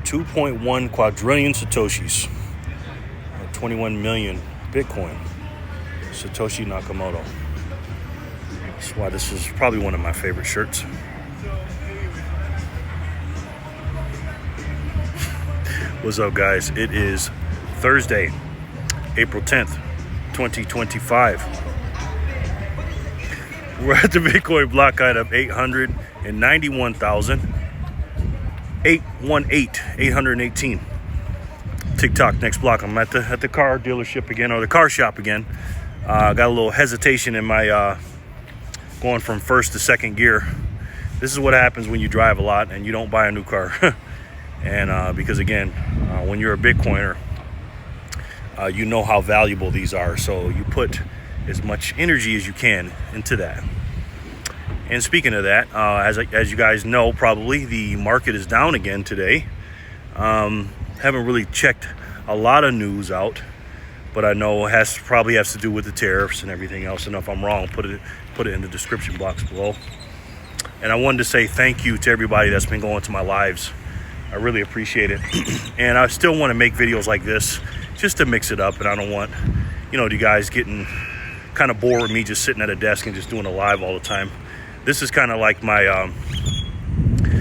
2.1 quadrillion Satoshis, 21 million Bitcoin. Satoshi Nakamoto. That's why this is probably one of my favorite shirts. What's up, guys? It is Thursday, April 10th, 2025. We're at the Bitcoin block height of 818. TikTok, next block. I'm at the car dealership again, or the car shop again. Got a little hesitation in my going from first to second gear. This is what happens when you drive a lot and you don't buy a new car. And because again, when you're a Bitcoiner, you know how valuable these are. So you put as much energy as you can into that. And speaking of that, as you guys know, probably the market is down again today. Haven't really checked a lot of news out, but I know it probably has to do with the tariffs and everything else. And if I'm wrong, put it in the description box below. And I wanted to say thank you to everybody that's been going to my lives. I really appreciate it. And I still want to make videos like this just to mix it up. And I don't want, you guys getting kind of bored with me just sitting at a desk and just doing a live all the time. This is kind of like my,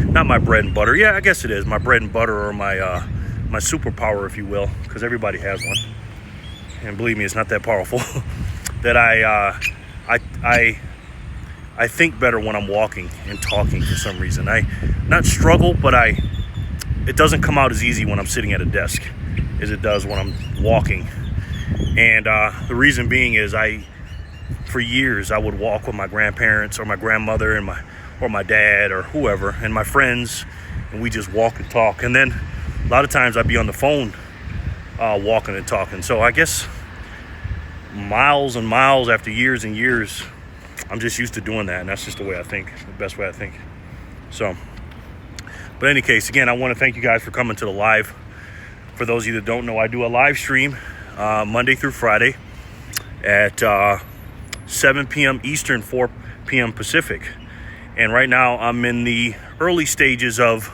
not my bread and butter. Yeah, I guess it is my bread and butter, or my superpower, if you will, because everybody has one. And believe me, it's not that powerful. That I think better when I'm walking and talking for some reason. I not struggle, but it doesn't come out as easy when I'm sitting at a desk as it does when I'm walking. And the reason being is for years I would walk with my grandparents or my grandmother and my dad or whoever and my friends, and we just walk and talk. And then a lot of times I'd be on the phone walking and talking. So I guess miles and miles after years and years, I'm just used to doing that, and that's just the way I think, the best way I think. So, but in any case, again, I want to thank you guys for coming to the live. For those of you that don't know, I do a live stream Monday through Friday at 7 p.m. Eastern, 4 p.m. Pacific. And right now I'm in the early stages of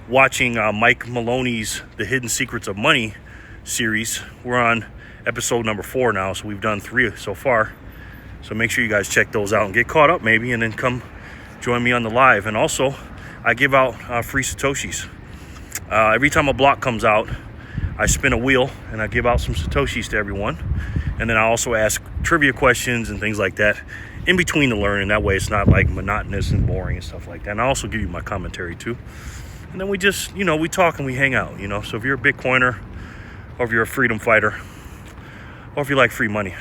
watching Mike Maloney's The Hidden Secrets of Money series. We're on episode number 4 now, so we've done 3 so far. So make sure you guys check those out and get caught up maybe, and then come join me on the live. And also, I give out free Satoshis. Every time a block comes out, I spin a wheel and I give out some Satoshis to everyone. And then I also ask trivia questions and things like that in between the learning. That way it's not like monotonous and boring and stuff like that. And I also give you my commentary too. And then we just, we talk and we hang out, So if you're a Bitcoiner, or if you're a freedom fighter, or if you like free money,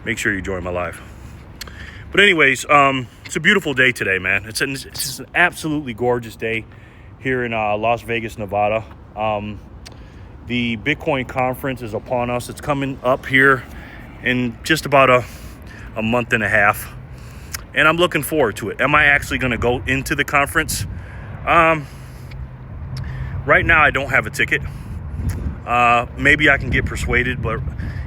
make sure you join my live. But anyways, it's a beautiful day today, man. It's just an absolutely gorgeous day here in Las Vegas, Nevada. The Bitcoin conference is upon us. It's coming up here in just about a month and a half. And I'm looking forward to it. Am I actually going to go into the conference? Right now, I don't have a ticket. Maybe I can get persuaded, but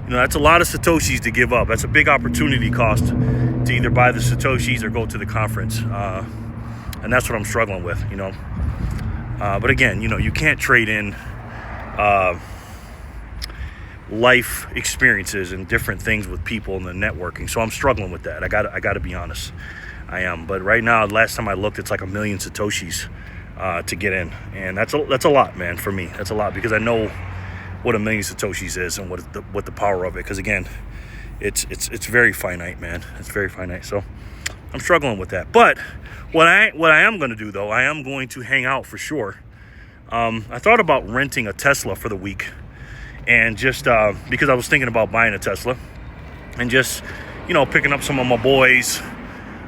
that's a lot of Satoshis to give up. That's a big opportunity cost to either buy the Satoshis or go to the conference. And that's what I'm struggling with, But again, you can't trade in life experiences and different things with people in the networking. So I'm struggling with that. I got to be honest. I am. But right now, last time I looked, it's like 1 million Satoshis to get in. And that's a lot, man, for me. That's a lot, because I know what 1 million Satoshis is and what the power of it. Because again, it's very finite, man. It's very finite. So I'm struggling with that. But what I am going to do, though, I am going to hang out for sure. I thought about renting a Tesla for the week, and just because I was thinking about buying a Tesla, and just picking up some of my boys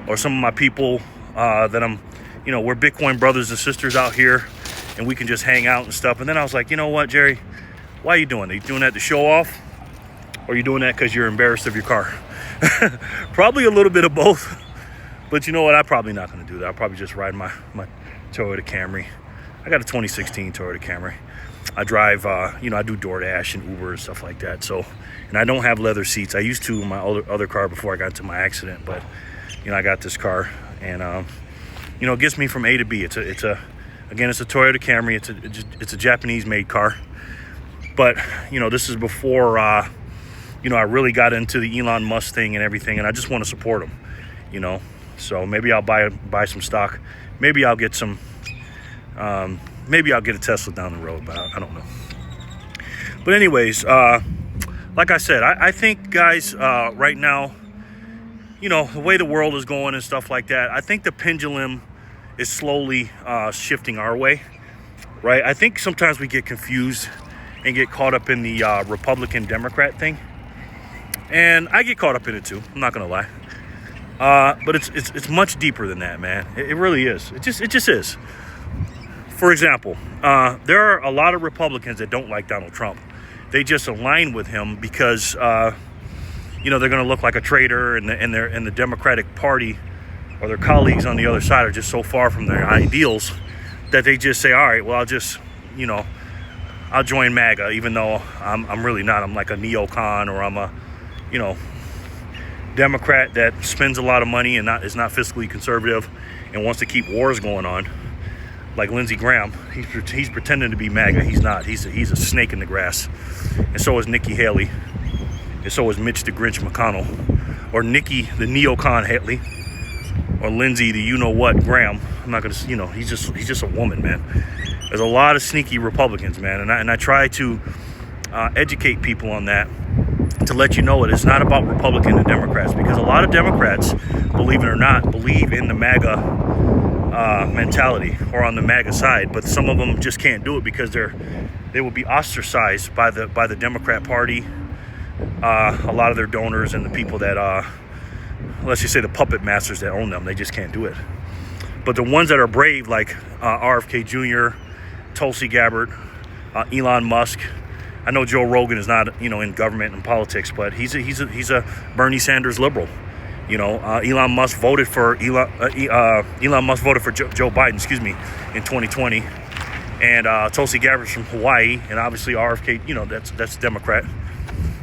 or some of my people that I'm we're Bitcoin brothers and sisters out here, and we can just hang out and stuff. And then I was like, you know what, Jerry, why are you doing that? You doing that to show off, or are you doing that because you're embarrassed of your car? Probably a little bit of both. But you know what? I'm probably not going to do that. I'll probably just ride my Toyota Camry. I got a 2016 Toyota Camry. I drive, I do DoorDash and Uber and stuff like that. So, and I don't have leather seats. I used to in my other car before I got into my accident. But, I got this car, and, it gets me from A to B. It's a Again, it's a Toyota Camry. It's a Japanese-made car. But, you know, this is before, you know, I really got into the Elon Musk thing and everything, and I just want to support him, you know. So maybe I'll buy some stock. Maybe I'll get some, maybe I'll get a Tesla down the road, but I don't know. But anyways, like I said, I think, guys, right now, you know, the way the world is going and stuff like that, I think the pendulum is slowly shifting our way, right? I think sometimes we get confused and get caught up in the Republican-Democrat thing. And I get caught up in it too, I'm not gonna lie. But it's much deeper than that, man. It really is. It just is. For example, there are a lot of Republicans that don't like Donald Trump. They just align with him because you know, they're going to look like a traitor, and the Democratic Party or their colleagues on the other side are just so far from their ideals that they just say, all right, well, I'll just, you know, I'll join MAGA, even though I'm really not. I'm like a neocon, or I'm a, you know, Democrat that spends a lot of money and is not fiscally conservative and wants to keep wars going on. Like Lindsey Graham, he's pretending to be MAGA. He's not. He's a snake in the grass. And so is Nikki Haley. And so is Mitch the Grinch McConnell. Or Nikki the neocon Haley. Or Lindsey the you-know-what Graham. I'm not going to, you know, he's just a woman, man. There's a lot of sneaky Republicans, man. And I try to educate people on that, to let you know it's not about Republican and Democrats. Because a lot of Democrats, believe it or not, believe in the MAGA mentality, or on the MAGA side, but some of them just can't do it because they will be ostracized by the Democrat Party, a lot of their donors, and the people that let's just say the puppet masters that own them. They just can't do it. But the ones that are brave, like RFK Jr., Tulsi Gabbard, Elon Musk. I know Joe Rogan is not, you know, in government and politics, but he's a Bernie Sanders liberal. You know, Elon Musk voted for Joe Biden, excuse me, in 2020, and Tulsi Gabbard's from Hawaii, and obviously RFK, you know, that's Democrat,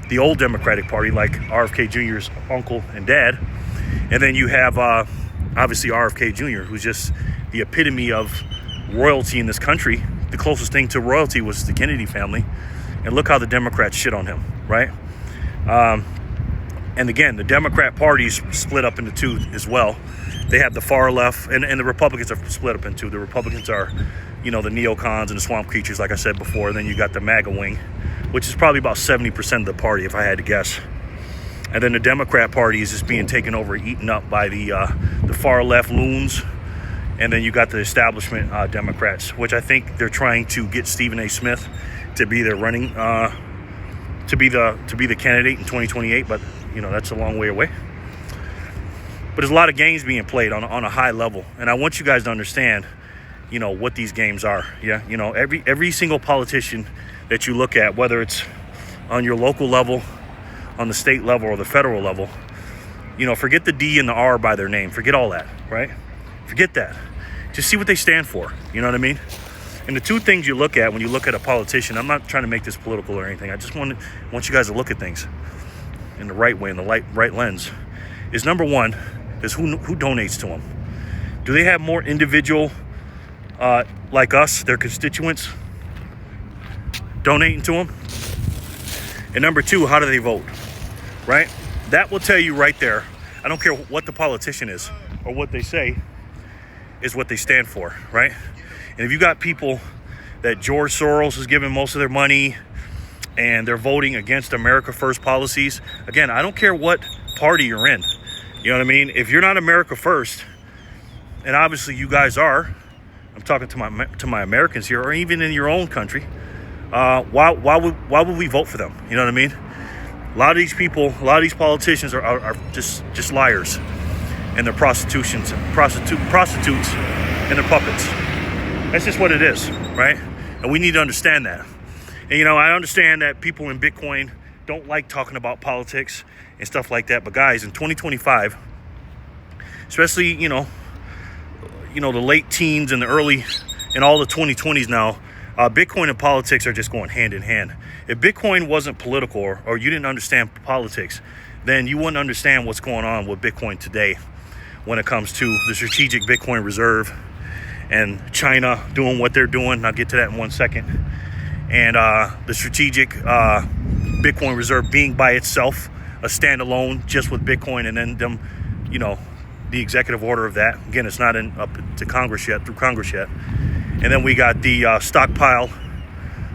the old Democratic Party, like RFK Jr.'s uncle and dad, and then you have obviously RFK Jr., who's just the epitome of royalty in this country. The closest thing to royalty was the Kennedy family, and look how the Democrats shit on him, right? And again, the Democrat Party is split up into two as well. They have the far left, and the Republicans are split up into two. The Republicans are, you know, the neocons and the swamp creatures, like I said before. Then you got the MAGA wing, which is probably about 70% of the party, if I had to guess. And then the Democrat Party is just being taken over, eaten up by the far left loons. And then you got the establishment Democrats, which I think they're trying to get Stephen A. Smith to be their running, to be the candidate in 2028, but you know, that's a long way away. But there's a lot of games being played on a high level, and I want you guys to understand, you know, what these games are. Yeah, you know, every single politician that you look at, whether it's on your local level, on the state level, or the federal level, you know, forget the D and the R by their name. Forget all that, right? Forget that. Just see what they stand for. You know what I mean? And the two things you look at when you look at a politician, I'm not trying to make this political or anything. I just want you guys to look at things in the right way, in the right lens. Is number one is who donates to them. Do they have more individual, like us, their constituents, donating to them? And number two, how do they vote? Right? That will tell you right there. I don't care what the politician is or what they say, is what they stand for, right? And if you got people that George Soros is giving most of their money and they're voting against America First policies, again, I don't care what party you're in. You know what I mean? If you're not America First, and obviously you guys are, I'm talking to my Americans here, or even in your own country, why would we vote for them? You know what I mean? A lot of these people, a lot of these politicians are just liars, and they're prostitutes and they're puppets. That's just what it is, right? And we need to understand that. And, you know, I understand that people in Bitcoin don't like talking about politics and stuff like that. But, guys, in 2025, especially, you know, the late teens and the early and all the 2020s now, Bitcoin and politics are just going hand in hand. If Bitcoin wasn't political or you didn't understand politics, then you wouldn't understand what's going on with Bitcoin today when it comes to the strategic Bitcoin reserve and China doing what they're doing. I'll get to that in 1 second. And the strategic Bitcoin reserve being by itself, a standalone just with Bitcoin, and then them, you know, the executive order of that. Again, it's not up to Congress yet, through Congress yet. And then we got the stockpile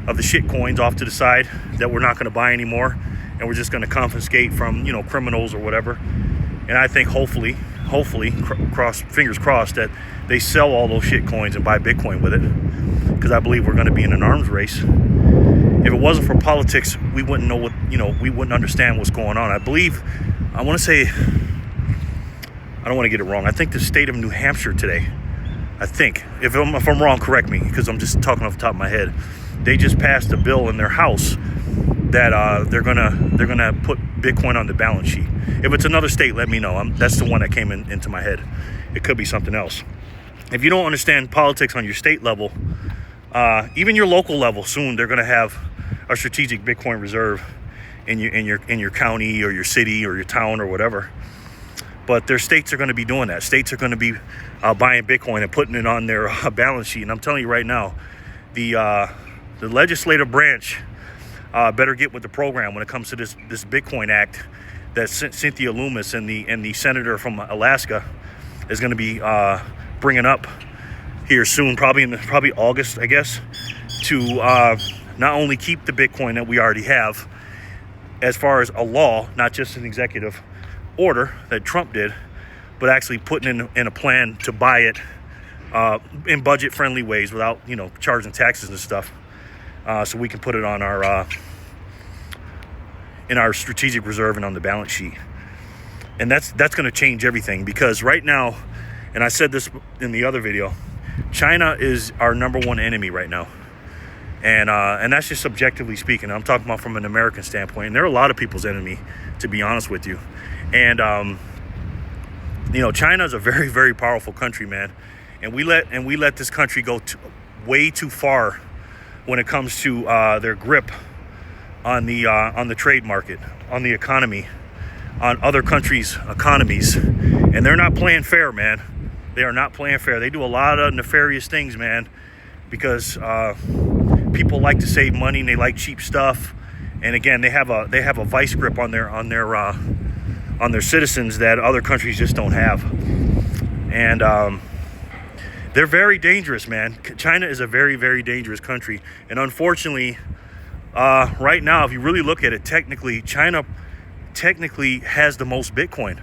of the shit coins off to the side that we're not going to buy anymore, and we're just going to confiscate from, you know, criminals or whatever. And I think hopefully, fingers crossed, that they sell all those shit coins and buy Bitcoin with it, because I believe we're going to be in an arms race. If it wasn't for politics, we wouldn't know what, you know, we wouldn't understand what's going on. I want to say, I don't want to get it wrong, I think the state of New Hampshire today, I think, if I'm wrong, correct me, because I'm just talking off the top of my head. They just passed a bill in their house that they're gonna put Bitcoin on the balance sheet. If it's another state, let me know. That's the one that came into my head. It could be something else. If you don't understand politics on your state level, even your local level, soon they're gonna have a strategic Bitcoin reserve in your county or your city or your town or whatever. But their states are going to be doing that. States are going to be buying Bitcoin and putting it on their balance sheet. And I'm telling you right now, the legislative branch better get with the program when it comes to this Bitcoin Act that Cynthia Lummis and the senator from Alaska is going to be bringing up here soon, probably August, I guess, to not only keep the Bitcoin that we already have as far as a law, not just an executive order that Trump did, but actually putting in a plan to buy it in budget-friendly ways without, you know, charging taxes and stuff, so we can put it on in our strategic reserve and on the balance sheet. And that's going to change everything, because right now, and I said this in the other video, China is our number one enemy right now. And that's just subjectively speaking. I'm talking about from an American standpoint. And they're a lot of people's enemy, to be honest with you. And, you know, China is a very, very powerful country, man. And we let this country go way too far when it comes to their grip on the trade market, on the economy, on other countries' economies. And they're not playing fair, man. They are not playing fair. They do a lot of nefarious things, man, because people like to save money and they like cheap stuff. And again, they have a vice grip on their citizens that other countries just don't have. And they're very dangerous, man. China is a very, very dangerous country. And unfortunately, right now, if you really look at it, China technically has the most Bitcoin.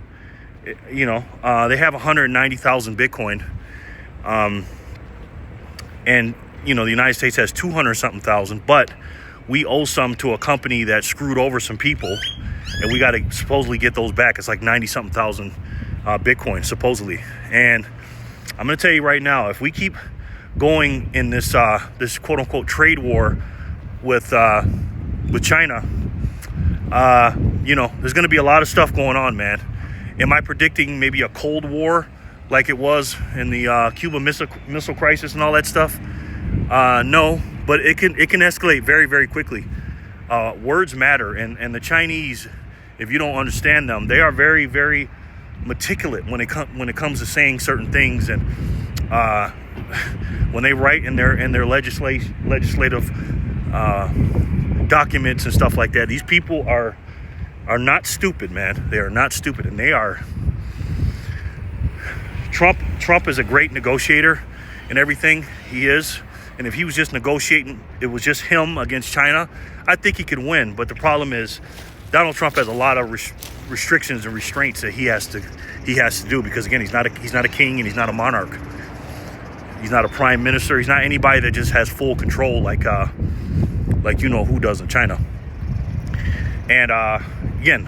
You know, they have 190,000 Bitcoin. And, you know, the United States has 200-something thousand, but we owe some to a company that screwed over some people, and we got to supposedly get those back. It's like 90-something thousand Bitcoin, supposedly. And I'm going to tell you right now, if we keep going in this quote-unquote trade war with China, you know, there's going to be a lot of stuff going on, man. Am I predicting maybe a Cold War like it was in the Cuban Missile Crisis and all that stuff? No, but it can escalate very, very quickly. Words matter, and the Chinese, if you don't understand them, they are very, very meticulous when it comes to saying certain things, and when they write in their legislative documents and stuff like that. These people are not stupid, man. They are not stupid, and they are. Trump is a great negotiator and everything. He is. And if he was just negotiating, it was just him against China, I think he could win. But the problem is, Donald Trump has a lot of restrictions and restraints that he has to do, because again, he's not a king and he's not a monarch. He's not a prime minister. He's not anybody that just has full control like you know who does in China. And again,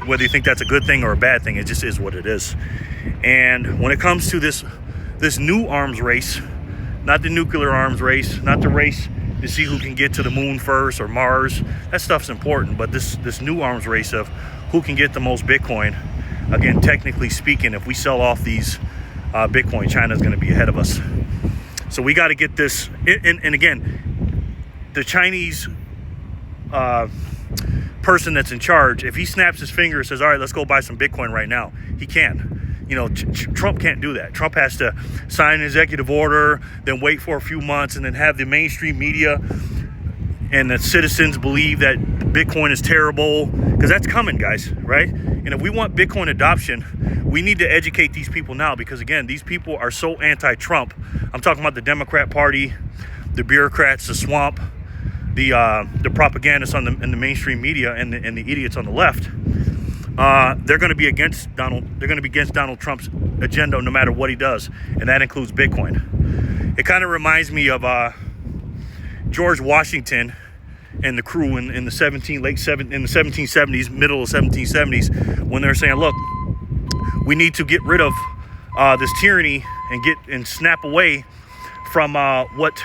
whether you think that's a good thing or a bad thing, it just is what it is. And when it comes to this new arms race, not the nuclear arms race, not the race to see who can get to the moon first or Mars, that stuff's important. But this new arms race of who can get the most Bitcoin, again, technically speaking, if we sell off these Bitcoin, China's going to be ahead of us. So we got to get this. And again, the Chinese person that's in charge, if he snaps his finger and says, all right, let's go buy some Bitcoin right now, he can. You know, Trump can't do that. Trump has to sign an executive order, then wait for a few months, and then have the mainstream media and the citizens believe that Bitcoin is terrible, because that's coming, guys, right? And if we want Bitcoin adoption, we need to educate these people now, because again, these people are so anti-Trump. I'm talking about the Democrat Party, the bureaucrats, the swamp, the propagandists in the mainstream media, and the idiots on the left. They're going to be against Donald. They're going to be against Donald Trump's agenda, no matter what he does, and that includes Bitcoin. It kind of reminds me of George Washington and the crew in the 1770s, middle of 1770s, when they're saying, "Look, we need to get rid of this tyranny and snap away from what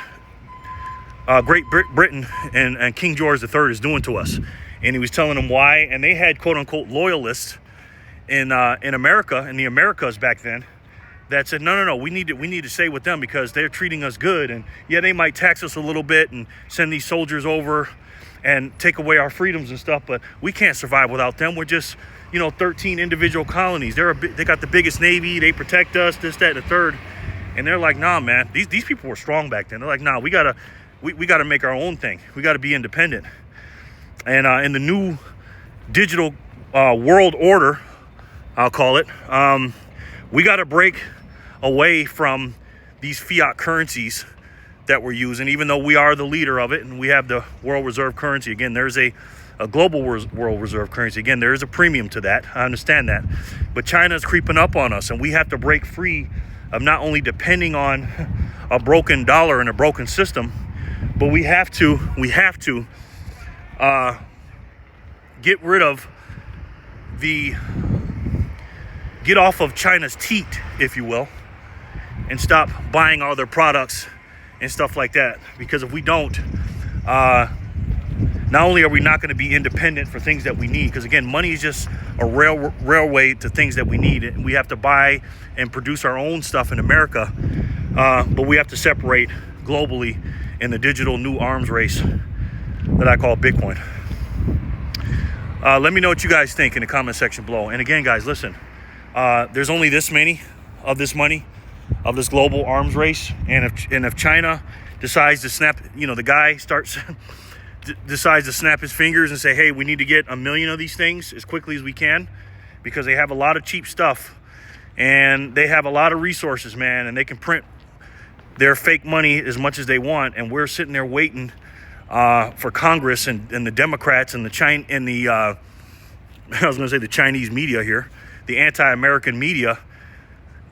Great Britain and King George III is doing to us." And he was telling them why, and they had quote unquote loyalists in America, in the Americas back then, that said, no, we need to stay with them because they're treating us good, and yeah, they might tax us a little bit and send these soldiers over and take away our freedoms and stuff, but we can't survive without them. We're just, 13 individual colonies. They got the biggest navy. They protect us, this, that, and the third. And they're like, nah, man, these people were strong back then. They're like, nah, we gotta make our own thing. We gotta be independent. And in the new digital world order, I'll call it, we got to break away from these fiat currencies that we're using, even though we are the leader of it and we have the world reserve currency. Again, there's a global world reserve currency. Again, there is a premium to that. I understand that. But China is creeping up on us, and we have to break free of not only depending on a broken dollar and a broken system, but we have to get off of China's teat, if you will, and stop buying all their products and stuff like that. Because if we don't, not only are we not going to be independent for things that we need, because again, money is just a railway to things that we need, and we have to buy and produce our own stuff in America, but we have to separate globally in the digital new arms race that I call Bitcoin. Let me know what you guys think in the comment section below. And again, guys, listen, there's only this many of this money, of this global arms race. And if China decides to snap, the guy decides to snap his fingers and say, hey, we need to get 1 million of these things as quickly as we can, because they have a lot of cheap stuff and they have a lot of resources, man, and they can print their fake money as much as they want. And we're sitting there waiting for Congress and the Democrats and the Chinese media here, the anti-American media,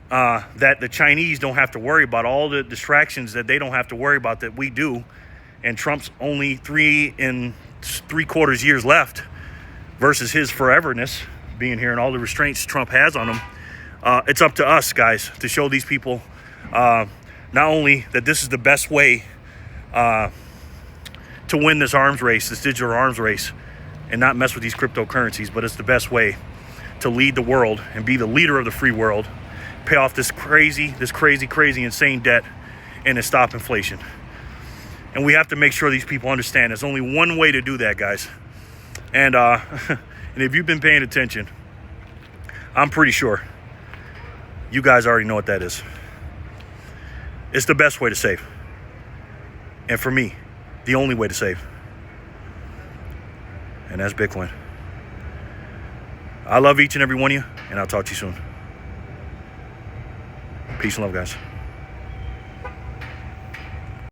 that the Chinese don't have to worry about, all the distractions that they don't have to worry about that we do. And Trump's only 3 3/4 years left versus his foreverness being here and all the restraints Trump has on him. It's up to us, guys, to show these people not only that this is the best way to win this arms race, this digital arms race, and not mess with these cryptocurrencies, but it's the best way to lead the world and be the leader of the free world, pay off this crazy, insane debt, and to stop inflation. And we have to make sure these people understand there's only one way to do that, guys. And and if you've been paying attention, I'm pretty sure you guys already know what that is. It's the best way to save. And for me, the only way to save. And that's Bitcoin. I love each and every one of you, and I'll talk to you soon. Peace and love, guys.